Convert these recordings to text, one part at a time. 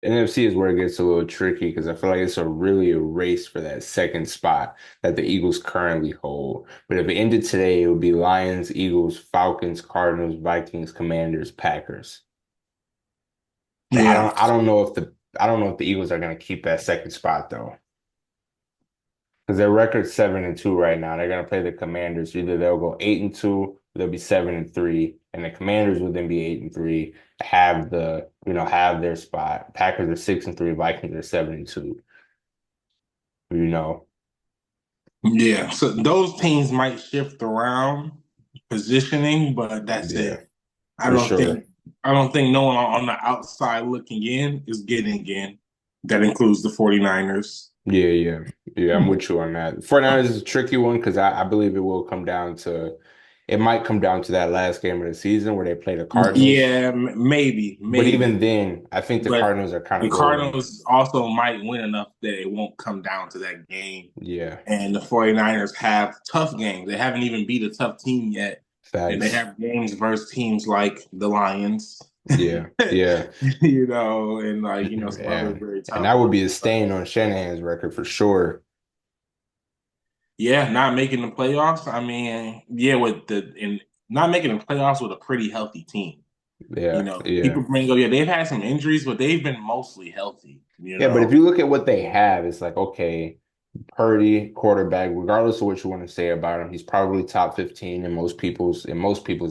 NFC is where it gets a little tricky because I feel like it's really a race for that second spot that the Eagles currently hold. But if it ended today, it would be Lions, Eagles, Falcons, Cardinals, Vikings, Commanders, Packers. But Yeah. I don't know if the Eagles are going to keep that second spot though. Because their record's 7-2 right now. They're gonna play the Commanders. Either they'll go 8-2, or they'll be 7-3, and the Commanders would then be 8-3, have their spot. Packers are 6-3, Vikings are 7-2. You know, Yeah. So those teams might shift around positioning, but that's yeah, it. I for don't sure. think I don't think no one on the outside looking in is getting in. That includes the 49ers. Yeah, yeah, yeah. I'm with you on that. 49ers is a tricky one because I believe it might come down to that last game of the season where they play the Cardinals. Yeah, maybe, But maybe. even then, I think the But Cardinals are kind the of rolling. Cardinals also might win enough that it won't come down to that game. Yeah, And the 49ers have tough games. They haven't even beat a tough team yet. And they facts. have games versus teams like the Lions, Yeah, yeah. and some other Yeah, very and tough that would ones. be a stain on Shanahan's record for sure. Yeah, not making the playoffs. I mean, yeah, not making the playoffs with a pretty healthy team. Yeah, yeah, People bring up, yeah, they've had some injuries, but they've been mostly healthy. yeah. But if you look at what they have, it's like okay, Purdy, quarterback, regardless of what you want to say about him, he's probably top 15 in most people's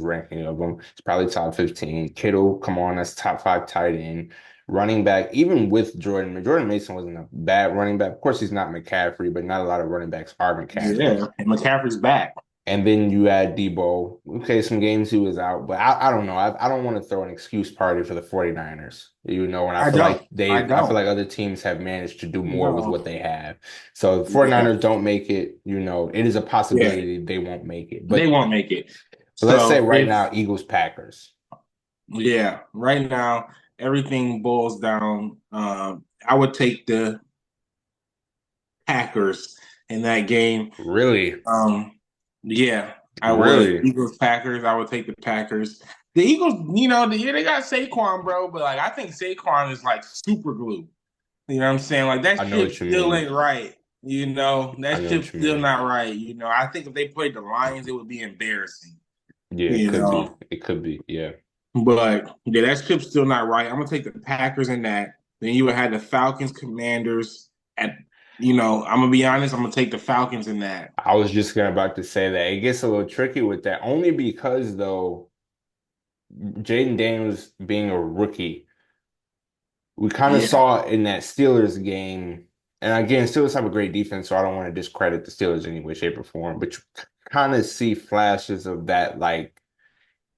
ranking of him. He's probably top 15. Kittle, come on, that's top five tight end. Running back, even with Jordan Mason wasn't a bad running back. Of course, he's not McCaffrey, but not a lot of running backs are McCaffrey. Yeah, and McCaffrey's back. And then you add Debo. Okay, some games he was out, but I don't know. I don't want to throw an excuse party for the 49ers. And I don't. I I feel don't. like other teams have managed to do more with what No. they have. So if Yeah. 49ers don't make it, it is a Yeah. possibility they won't make it. They won't make it. But let's say So right if now, Eagles Packers. yeah, right now everything boils down. I would take the Packers in that game. Really? Yeah, I would. Really? Eagles Packers. I would take the Packers. The Eagles, yeah, they got Saquon, bro, but like I think Saquon is like super glue. You know what I'm saying? Like I that know ship what you still mean. ain't right. I That know ship's what you still mean. not right. I think if they played the Lions, it would be embarrassing. Yeah, it You could be. know, It could be. Yeah. but yeah, that ship's still not right. I'm gonna take the Packers in that. Then you would have the Falcons, Commanders. At I'm gonna be honest. I'm gonna take the Falcons in that. I was just gonna about to say that it gets a little tricky with that, only because though. Jaden Daniels being a rookie, we kind of Yeah, saw in that Steelers game. And again, Steelers have a great defense, so I don't want to discredit the Steelers in any way, shape, or form. But you kind of see flashes of that, like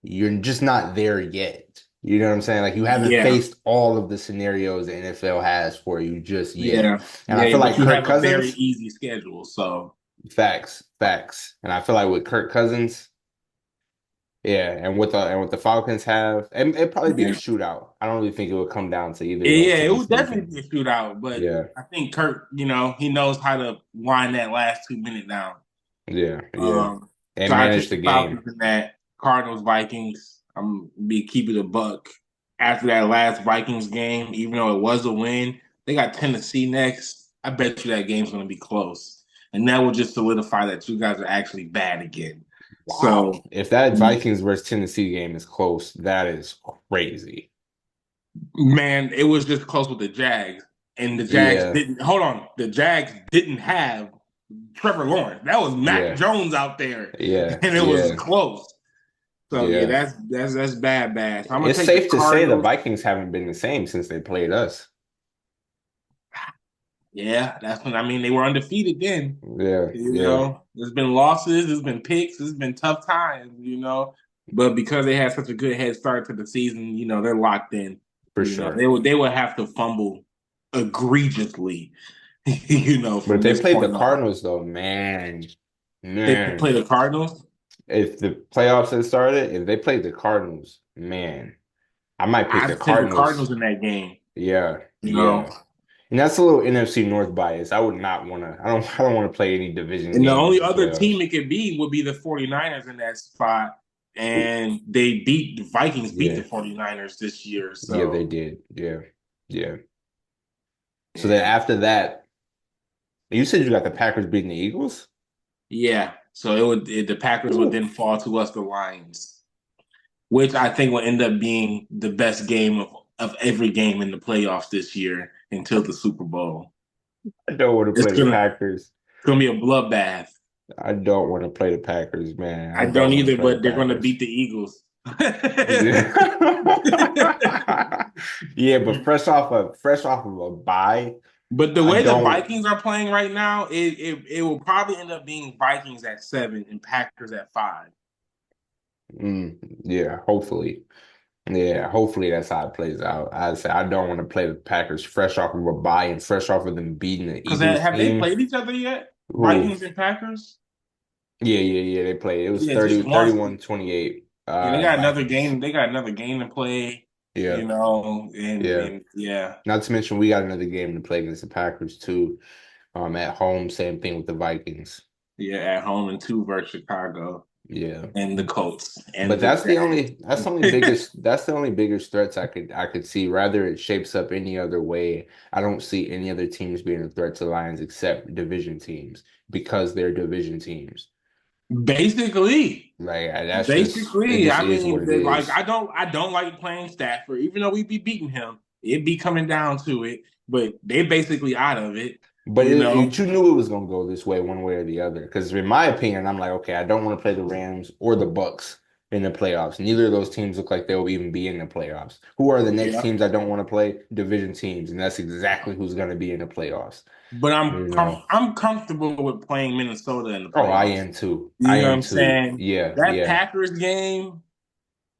you're just not there yet. You know what I'm saying? Like you haven't yeah, faced all of the scenarios the NFL has for you just yet. yeah, And I feel yeah. But like you Kirk have a very Cousins, easy schedule, so facts, facts. And I feel like with Kirk Cousins. Yeah, and what the Falcons have, and it'd probably be a yeah, shootout. I don't really think it would come down to either of those yeah. It teams, would speaking. definitely be a shootout, but Yeah, I think Kirk, he knows how to wind that last 2 minute down. yeah, yeah, Um, so and I manage take the the game Falcons in that. Cardinals, Vikings. I'm be keeping a buck after that last Vikings game. Even though it was a win, they got Tennessee next. I bet you that game's going to be close, and that will just solidify that you guys are actually bad again. Wow. So, If that Vikings versus Tennessee game is close, that is crazy. man, it was just close with the Jags, and the Jags Yeah, didn't. Hold on, the Jags didn't have Trevor Lawrence. That was Mac yeah, Jones out there, yeah, and it was yeah, close. So yeah, yeah. that's bad, bad. So I'm gonna It's take the safe to say the Cardinals. Vikings haven't been the same since they played us. Yeah, that's when they were undefeated then. Yeah, yeah, There's been losses, there's been picks, there's been tough times. But because they had such a good head start to the season, they're locked in. for sure. They would have to fumble egregiously, But if from they this played the point on. Cardinals, though, man, They play man. the Cardinals. If the playoffs had started, if they played the Cardinals, man, I might pick the I'd take the Cardinals. Cardinals in that game. Yeah, You know, yeah. And that's a little NFC North bias. I would not want to. I don't want to play any division And the games in only the other playoffs. team it could be would be the 49ers in that spot. And the Vikings beat Yeah, the 49ers this year. yeah, they So did. Yeah, yeah. So then And after that, you said you got the Packers beating the Eagles? yeah, so the Packers would Ooh. then fall to us, the Lions, which I think will end up being the best game of every game in the playoffs this year until the Super Bowl. I don't want to It's play the gonna Packers. it's gonna be a bloodbath. I don't want to play the Packers, man. I I don't don't want to either, play the but they're gonna Packers. beat the Eagles. Yeah, but fresh off of a bye, But the I way the don't. Vikings are playing right now, it will probably end up being Vikings at 7 and Packers at 5. Yeah, hopefully. Yeah, hopefully that's how it plays out. I say I don't want to play the Packers fresh off of a bye and fresh off of them beating the Because Eagles have they team. played each other yet? Who? Vikings and Packers? Yeah, they played. It was Yeah, just once. 31-28. Yeah, they got another Vikings. game. They got another game to play. Yeah, And yeah. yeah, Not to mention we got another game to play against the Packers too. At home, same thing with the Vikings. yeah, at home and 2 versus Chicago Yeah. and the Colts and But the Jags. that's the only biggest threats I could see. Rather it shapes up any other way. I don't see any other teams being a threat to Lions except division teams because they're division teams. Basically, Like it basically, just I is what mean, it like is. I don't like playing Stafford, even though we be beating him. It be coming down to it, but they basically out of it. But You know, you knew it was gonna go this way one way or the other. Because in my opinion, I'm like, okay, I don't want to play the Rams or the Bucks in the playoffs. Neither of those teams look like they'll even be in the playoffs. Who are the next yeah. teams I don't want to play? Division teams, and that's exactly who's gonna be in the playoffs. But You know. I'm comfortable with playing Minnesota in the Oh, I playoffs. am too. I You know what am I'm too. saying? Yeah, That yeah, Packers game,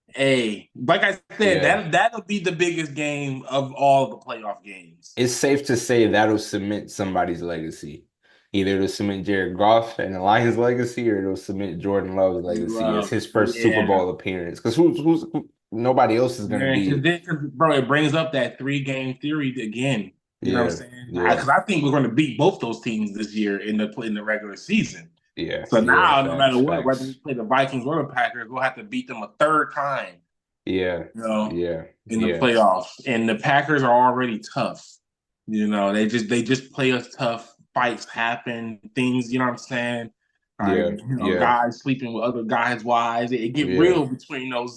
hey, like I said, yeah. that'll be the biggest game of all the playoff games. It's safe to say that'll cement somebody's legacy. Either it'll cement Jared Goff and the Lions' legacy, or it'll cement Jordan Love's legacy as his first Super Yeah. Bowl appearance. Because nobody else is gonna Yeah, be. because bro, it brings up that 3-game theory again. You know what I'm Yeah, saying? yeah, Because I think we're going to beat both those teams this year in the regular season. So yeah. now, no matter Facts, what, whether we facts. play the Vikings or the Packers, we'll have to beat them a third time. Yeah, You know, yeah, in the yeah, playoffs. And the Packers are already tough. You know, they just play us tough. Fights happen, things. You know what I'm saying? Like yeah, you know, yeah, guys sleeping with other guys' wives. It get yeah. real between those